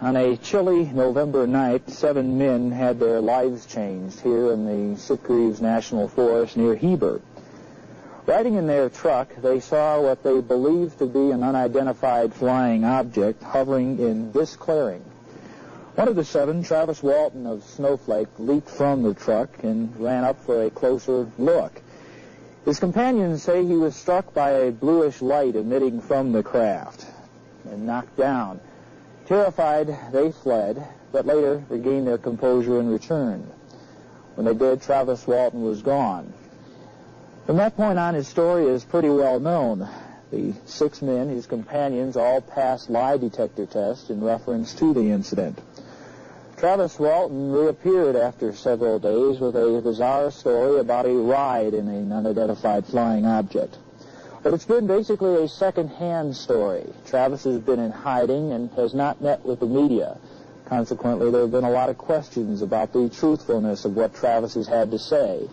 On a chilly November night, 7 men had their lives changed here in the Sitgreaves National Forest near Heber. Riding in their truck, they saw what they believed to be an unidentified flying object hovering in this clearing. One of the 7, Travis Walton of Snowflake, leaped from the truck and ran up for a closer look. His companions say he was struck by a bluish light emitting from the craft and knocked down. Terrified, they fled, but later regained their composure and returned. When they did, Travis Walton was gone. From that point on, his story is pretty well known. The 6 men, his companions, all passed lie detector tests in reference to the incident. Travis Walton reappeared after several days with a bizarre story about a ride in an unidentified flying object. But it's been basically a second-hand story. Travis has been in hiding and has not met with the media. Consequently, there have been a lot of questions about the truthfulness of what Travis has had to say.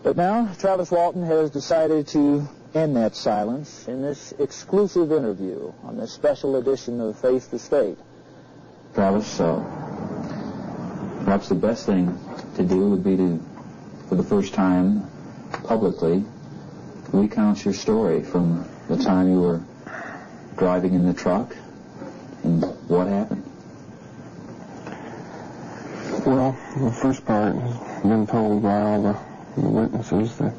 But now, Travis Walton has decided to end that silence in this exclusive interview on this special edition of Face the State. Travis, perhaps the best thing to do would be to, for the first time publicly, recount your story from the time you were driving in the truck and what happened. Well, the first part has been told by all the witnesses that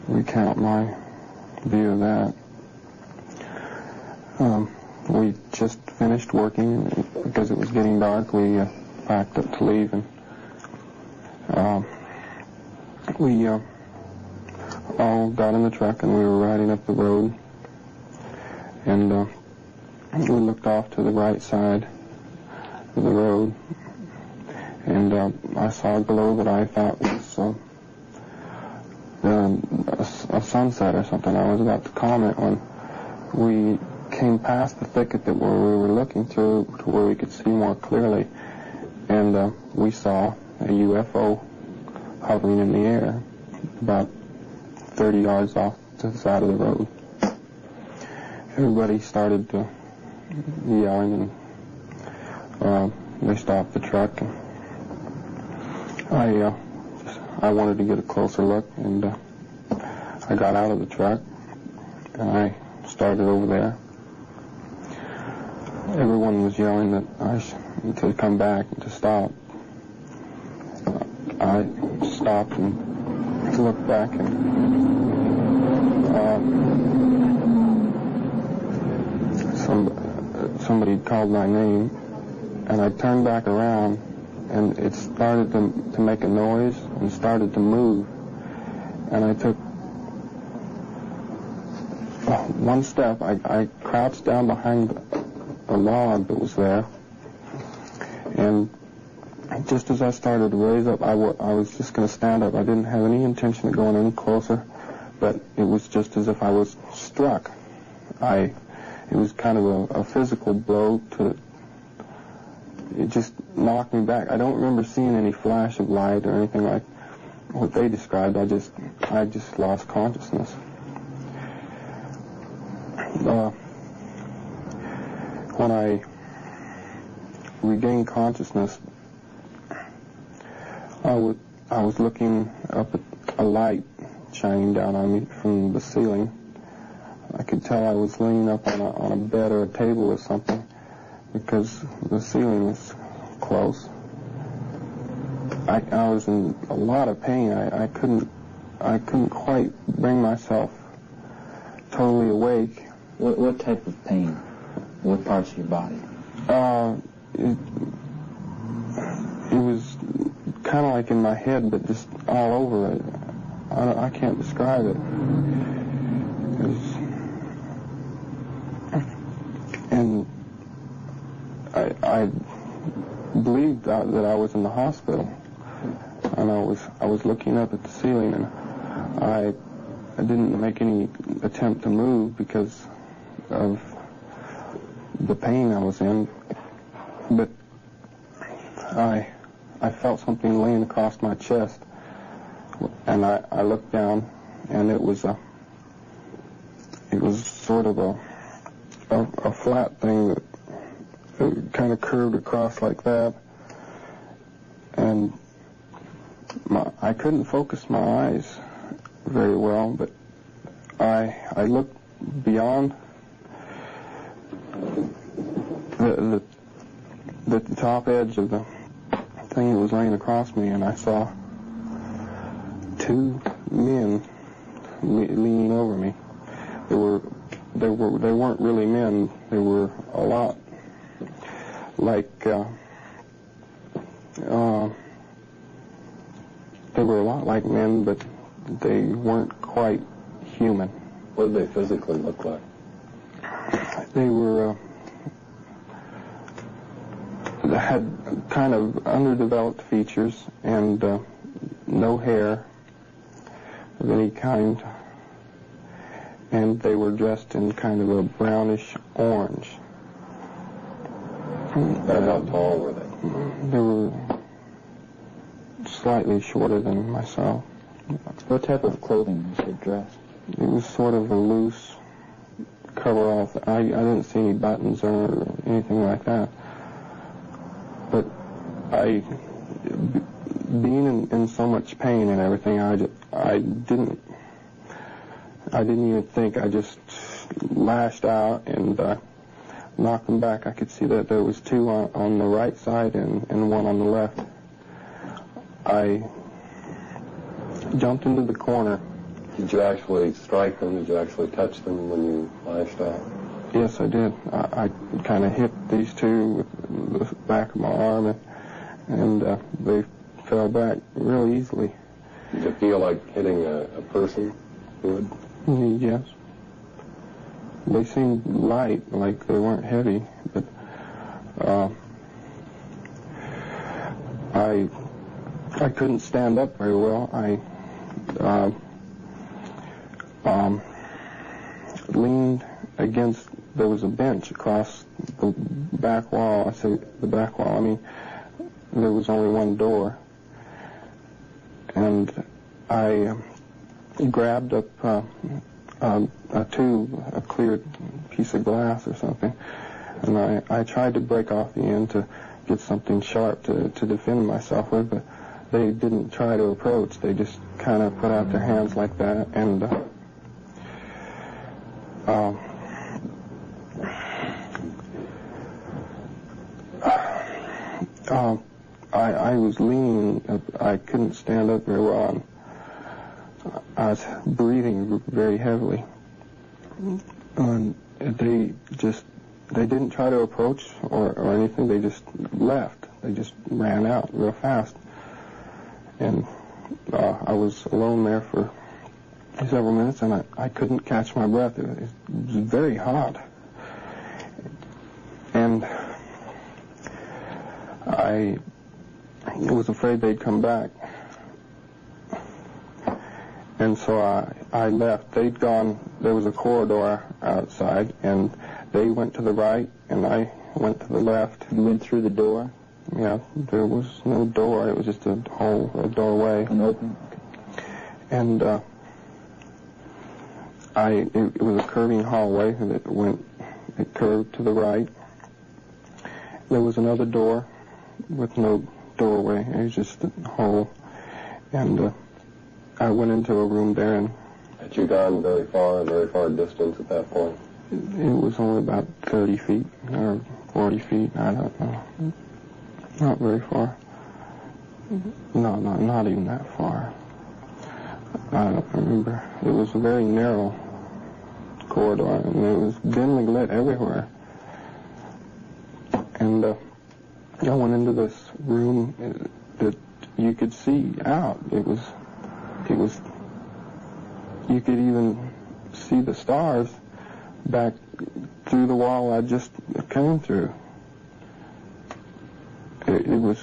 recount my view of that. We just finished working, and because it was getting dark, we packed up to leave, and we all got in the truck and we were riding up the road, and we looked off to the right side of the road, and I saw a glow that I thought was a sunset or something. I was about to comment when we came past the thicket that where we were looking through to where we could see more clearly, and we saw a UFO hovering in the air about 30 yards off to the side of the road. Everybody started yelling, and they stopped the truck, and I wanted to get a closer look, and I got out of the truck and I started over there. Everyone was yelling that to come back and to stop. I stopped and looked back, and somebody called my name, and I turned back around, and it started to make a noise and started to move, and I took one step. I crouched down behind a log that was there, and just as I started to raise up, I was just going to stand up. I didn't have any intention of going any closer, but it was just as if I was struck. It was kind of a physical blow it just knocked me back. I don't remember seeing any flash of light or anything like what they described. I just lost consciousness. When I regained consciousness, I was looking up at a light shining down on me from the ceiling. I could tell I was leaning up on a bed or a table or something because the ceiling was close. I was in a lot of pain. I couldn't quite bring myself totally awake. What type of pain? What parts of your body? It was kind of like in my head, but just all over it. I can't describe it. And I believed that I was in the hospital, and I was looking up at the ceiling, and I didn't make any attempt to move because of the pain I was in, but I felt something laying across my chest, and I looked down, and it was sort of a flat thing that kind of curved across like that. And I couldn't focus my eyes very well, but I looked beyond the top edge of the thing that was laying across me, and I saw two men leaning over me. They weren't really men. They were a lot like they were a lot like men, but they weren't quite human. What did they physically look like? They were they had kind of underdeveloped features and no hair of any kind, and they were dressed in kind of a brownish orange. And how tall were they? They were slightly shorter than myself. What type of clothing was they dressed? It was sort of a loose cover-off. I didn't see any buttons or anything like that. But being in so much pain and everything, I didn't even think. I just lashed out and knocked them back. I could see that there was two on the right side and one on the left. I jumped into the corner. Did you actually strike them? Did you actually touch them when you lashed out? Yes, I did. I kind of hit these two with the back of my arm, and they fell back real easily. Did you feel like hitting a person would? Yes. They seemed light, like they weren't heavy, but I couldn't stand up very well. I leaned against, there was a bench across the back wall. I say the back wall, I mean there was only one door. And I grabbed up a tube, a clear piece of glass or something, and I tried to break off the end to get something sharp to defend myself with, but they didn't try to approach. They just kind of put out their hands like that, and I was leaning. I couldn't stand up very well. And I was breathing very heavily. And they didn't try to approach or anything. They just left. They just ran out real fast. And I was alone there for several minutes, and I couldn't catch my breath. It was very hot. And I was afraid they'd come back. And so I left. They'd gone, there was a corridor outside, and they went to the right, and I went to the left. You went through the door? Yeah, there was no door. It was just a hole, a doorway. An open? And it was a curving hallway, and it curved to the right. There was another door with no doorway. It was just a hole. And I went into a room there, and... Had you gone very far distance at that point? It was only about 30 feet or 40 feet. I don't know. Not very far. No, not even that far. I don't remember. It was a very narrow corridor, and it was dimly lit everywhere. And I went into this room that you could see out. It was. You could even see the stars back through the wall I just came through. It was.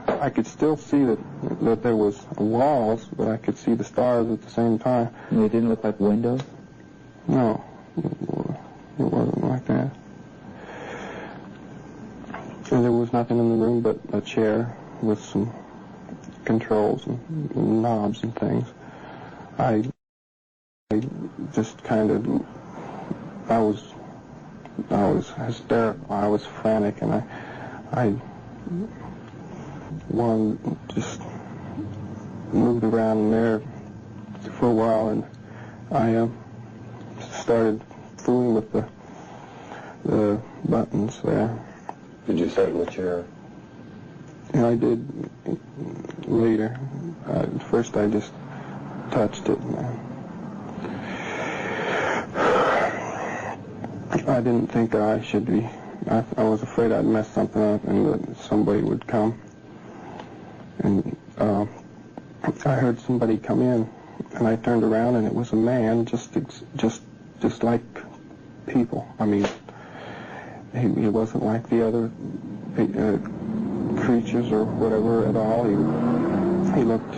I could still see that there was walls, but I could see the stars at the same time. And they didn't look like windows? No, it wasn't like that. And there was nothing in the room but a chair with some controls and knobs and things. I just kind of, I was was hysterical. I was frantic, and I just moved around in there for a while, and I started fooling with the buttons there. Did you sit in the chair? And I did later. First I just touched it. I didn't think I should be. I was afraid I'd mess something up and that somebody would come. And I heard somebody come in, and I turned around, and it was a man, just like people. I mean, he wasn't like the other creatures or whatever at all. He looked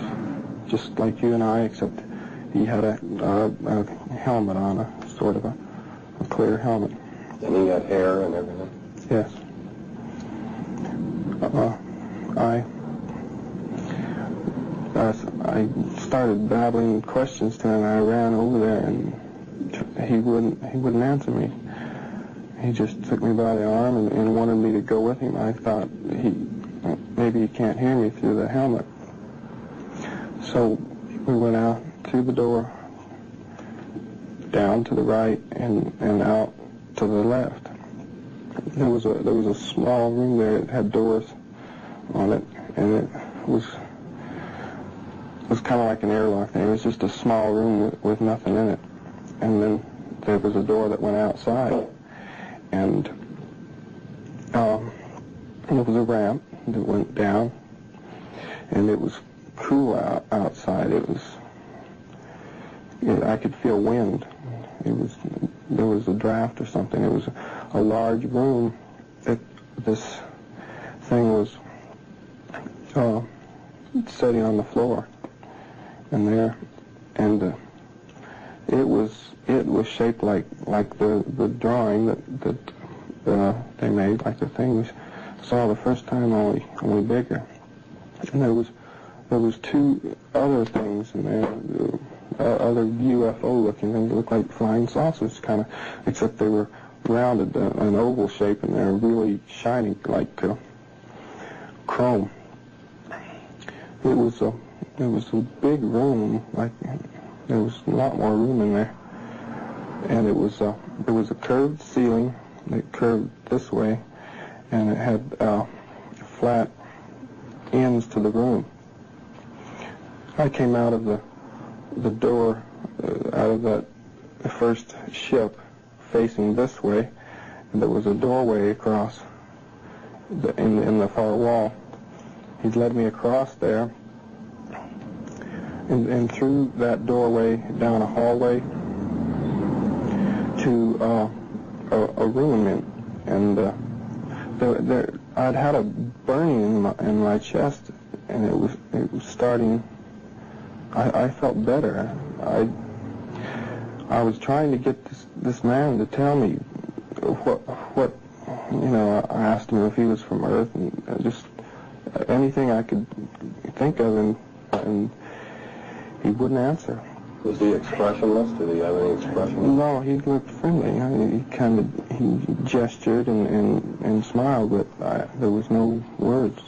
just like you and I, except he had a helmet on, a sort of a clear helmet. And he had hair and everything? Yes. I started babbling questions to him, and I ran over there, and he wouldn't answer me. He just took me by the arm and wanted me to go with him. I thought maybe he can't hear me through the helmet. So we went out through the door, down to the right, and out to the left. There was a small room there that had doors on it, and it was kind of like an airlock thing. It was just a small room with nothing in it. And then there was a door that went outside, and there was a ramp that went down, and it was cool outside. I could feel wind. There was a draft or something. It was a large room. This thing was sitting on the floor in there, and it was shaped like the drawing that they made, like the thing we saw the first time, only bigger. And there was two other things in there, other UFO-looking things that looked like flying saucers, kind of, except they were rounded, an oval shape, and they're really shiny, like chrome. It was a big room, like there was a lot more room in there, and there was a curved ceiling that curved this way, and it had flat ends to the room. I came out of the door, out of that first ship, facing this way, and there was a doorway across in the far wall. He led me across there, and through that doorway down a hallway to a room, and I'd had a burning in my chest, and it was starting. I felt better. I was trying to get this man to tell me what I asked him if he was from Earth, and just anything I could think of, and he wouldn't answer. Was he expressionless? Did he have any expression? No, he looked friendly. He gestured and smiled, but there was no words.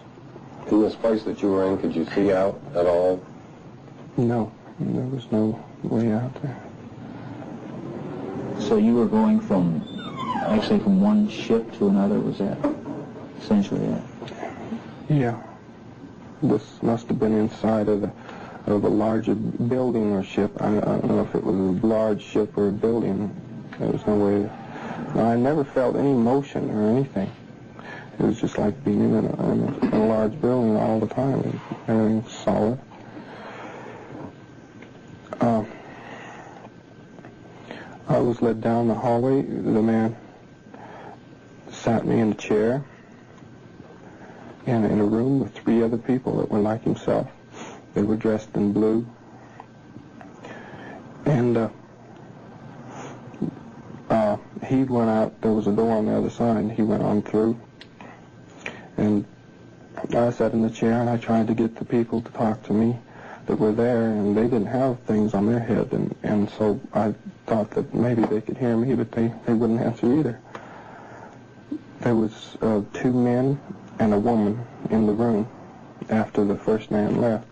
In this place that you were in, could you see out at all? No, there was no way out there. So you were going from one ship to another, was that essentially it? Yeah. This must have been inside of a larger building or ship. I don't know if it was a large ship or a building. There was no way. I never felt any motion or anything. It was just like being in a large building all the time. Everything was solid. I was led down the hallway. The man sat me in a chair in a room with 3 other people that were like himself. They were dressed in blue. And he went out. There was a door on the other side, and he went on through. And I sat in the chair, and I tried to get the people to talk to me that were there, and they didn't have things on their head, and so I thought that maybe they could hear me, but they wouldn't answer either. There was 2 men and a woman in the room after the first man left.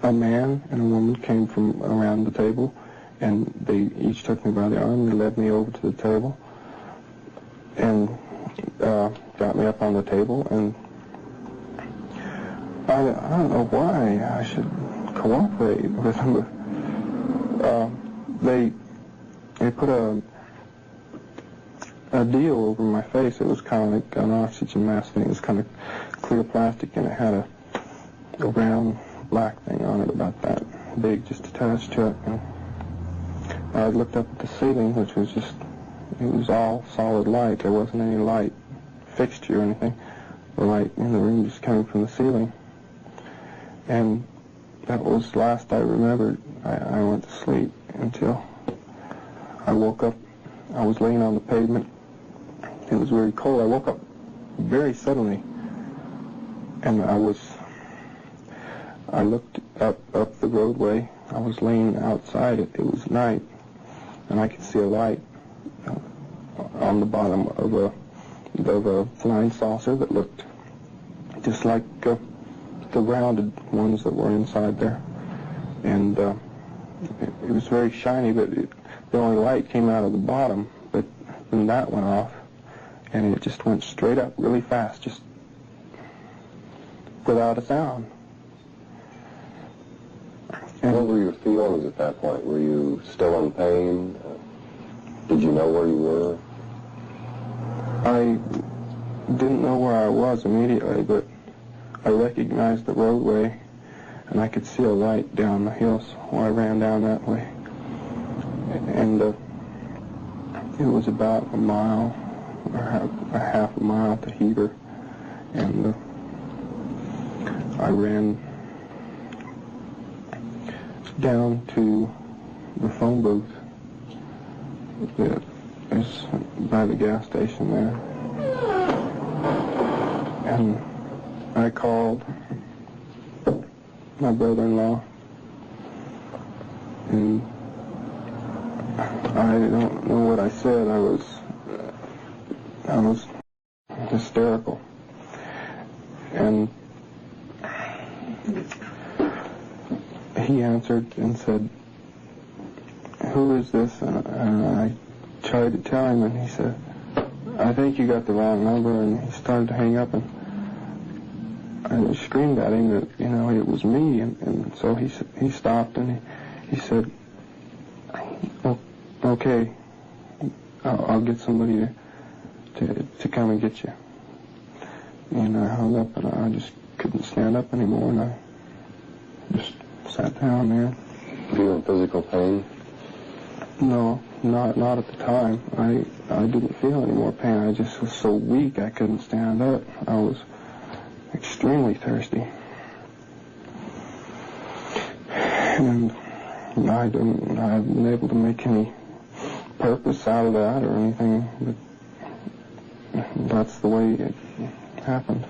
A man and a woman came from around the table, and they each took me by the arm and led me over to the table and got me up on the table. And I don't know why I should cooperate with them, but they put a deal over my face. It was kind of like an oxygen mask thing. It was kind of clear plastic, and it had a round black thing on it about that big, just attached to it. And I looked up at the ceiling, which was just, it was all solid light. There wasn't any light fixture or anything. The light in the room just came from the ceiling. And that was last I remembered. I went to sleep until I woke up. I was laying on the pavement. It was very cold. I woke up very suddenly, and I looked up the roadway. I was laying outside. It was night, and I could see a light on the bottom of a flying saucer that looked just like the rounded ones that were inside there. And it was very shiny, but the only light came out of the bottom. But then that went off, and it just went straight up really fast, just without a sound. And what were your feelings at that point? Were you still in pain? Did you know where you were? I didn't know where I was immediately, but I recognized the roadway, and I could see a light down the hill, so I ran down that way. And it was about a mile, or a half a mile to Heber, and I ran down to the phone booth that is by the gas station there, and I called my brother-in-law, and I don't know what I said. I was hysterical, and he answered and said, "Who is this?" And I tried to tell him, and he said, "I think you got the wrong number," and he started to hang up, and I screamed at him that, it was me, and so he stopped, and he said, "Okay, I'll get somebody to come and get you." And I hung up, and I just couldn't stand up anymore, and I just sat down there. Were you in physical pain? No, not at the time. I didn't feel any more pain. I just was so weak I couldn't stand up. I was extremely thirsty. And I haven't been able to make any purpose out of that or anything, but that's the way it happened.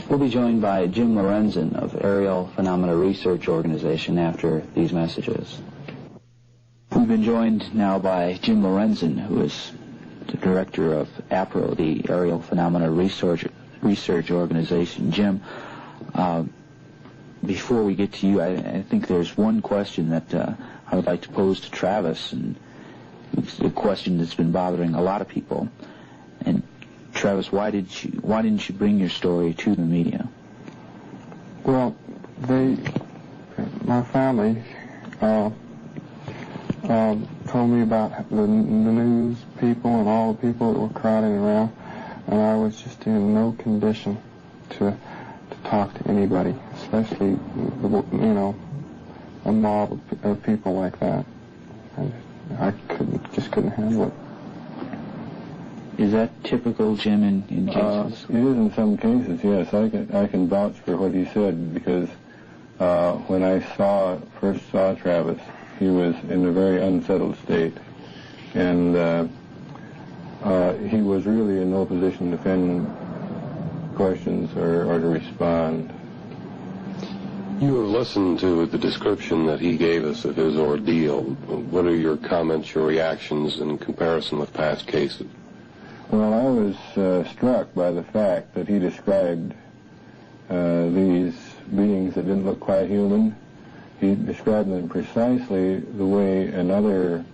We'll be joined by Jim Lorenzen of Aerial Phenomena Research Organization after these messages. We've been joined now by Jim Lorenzen, who is the director of APRO, the Aerial Phenomena Research Organization. Jim, before we get to you, I think there's one question that I would like to pose to Travis, and it's a question that's been bothering a lot of people. And Travis, why didn't you bring your story to the media? Well, my family told me about the news people and all the people that were crowding around, and I was just in no condition to talk to anybody, especially a mob of people like that. I just couldn't handle it. Is that typical, Jim, in cases? It is in some cases, yes. I can vouch for what he said, because when I first saw Travis, he was in a very unsettled state, and he was really in no position to defend questions or to respond. You have listened to the description that he gave us of his ordeal. What are your comments, your reactions in comparison with past cases? Well, I was struck by the fact that he described these beings that didn't look quite human. He described them precisely the way another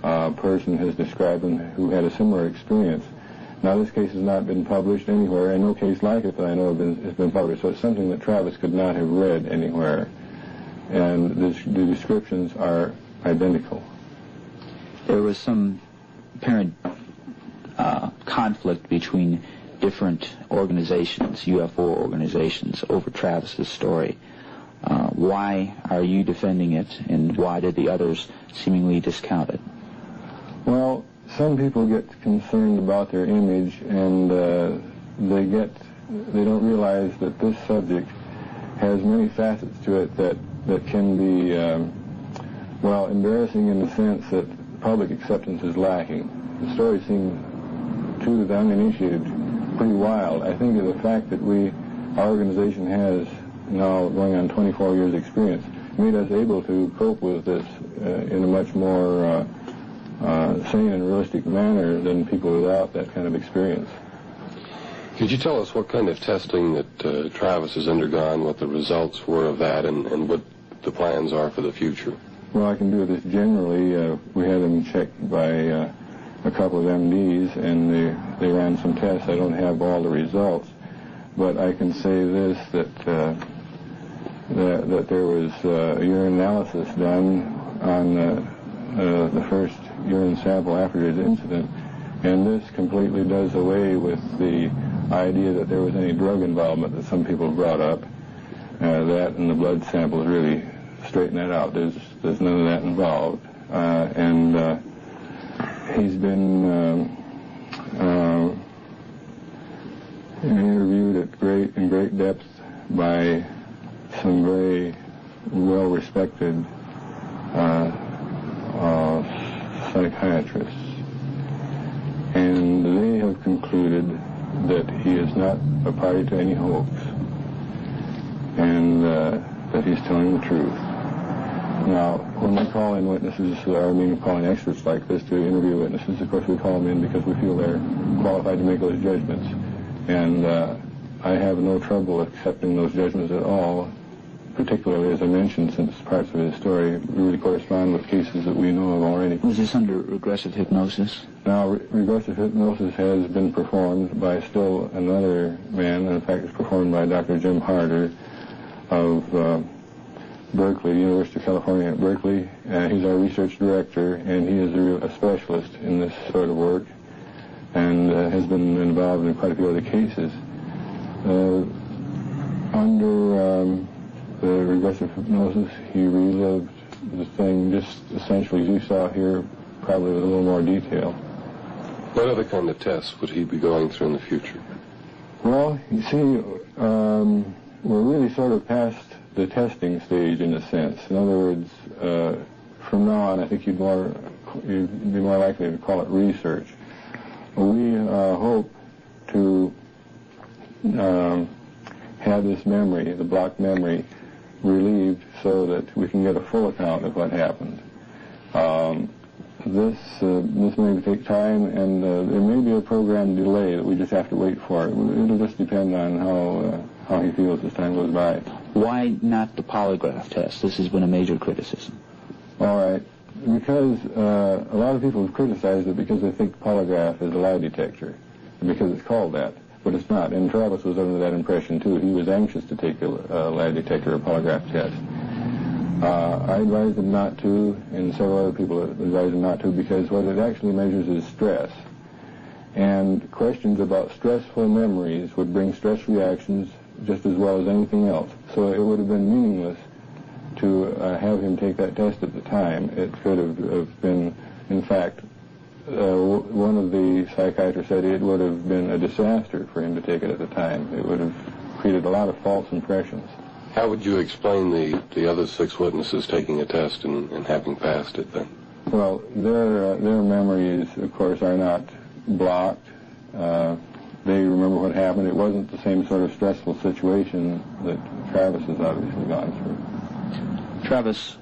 person has described them who had a similar experience. Now, this case has not been published anywhere, and no case like it that I know of has been published, so it's something that Travis could not have read anywhere. And the descriptions are identical. There was some apparent conflict between different organizations, UFO organizations, over Travis's story. Why are you defending it, and why did the others seemingly discount it? Well, some people get concerned about their image, and they don't realize that this subject has many facets to it that can be, embarrassing in the sense that public acceptance is lacking. The story seems to the uninitiated pretty wild. I think the fact that our organization has now going on 24 years experience made us able to cope with this in a much more sane and realistic manner than people without that kind of experience. Could you tell us what kind of testing that Travis has undergone, what the results were of that, and what the plans are for the future? Well, I can do this generally. We had them checked by a couple of MDs, and they ran some tests. I don't have all the results, but I can say this, that there was a urine analysis done on the first urine sample after his incident, and this completely does away with the idea that there was any drug involvement that some people brought up. That and the blood samples really straighten that out. There's none of that involved, and he's been interviewed in great depth by some very well-respected psychiatrists, and they have concluded that he is not a party to any hoax, and that he's telling the truth. Now, when we call in witnesses, calling experts like this to interview witnesses, of course we call them in because we feel they're qualified to make those judgments, and I have no trouble accepting those judgments at all, particularly, as I mentioned, since parts of his story really correspond with cases that we know of already. Was this under regressive hypnosis? Now, regressive hypnosis has been performed by still another man. In fact, it's performed by Dr. Jim Harder of Berkeley, University of California at Berkeley. He's our research director, and he is a specialist in this sort of work, and has been involved in quite a few other cases. Under the regressive hypnosis, he relived the thing just essentially as you saw here, probably with a little more detail. What other kind of tests would he be going through in the future? Well, you see, we're really sort of past the testing stage in a sense. In other words, from now on, I think you'd be more likely to call it research. We hope to have this memory, the blocked memory, relieved so that we can get a full account of what happened. This may take time, and there may be a program delay that we just have to wait for. It'll just depend on how he feels as time goes by. Why not the polygraph test? This has been a major criticism. All right. Because a lot of people have criticized it because they think polygraph is a lie detector, because it's called that. But it's not. And Travis was under that impression, too. He was anxious to take a lie detector or polygraph test. I advised him not to, and several other people advised him not to, because what it actually measures is stress. And questions about stressful memories would bring stress reactions just as well as anything else. So it would have been meaningless to have him take that test at the time. It could have been, in fact, one of the psychiatrists said it would have been a disaster for him to take it at the time. It would have created a lot of false impressions. How would you explain the other 6 witnesses taking a test and having passed it then? Well, their memories, of course, are not blocked. they remember what happened. It wasn't the same sort of stressful situation that Travis has obviously gone through. Travis,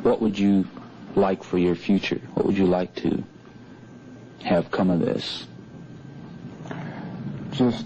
what would you like for your future? What would you like to have come of this? Just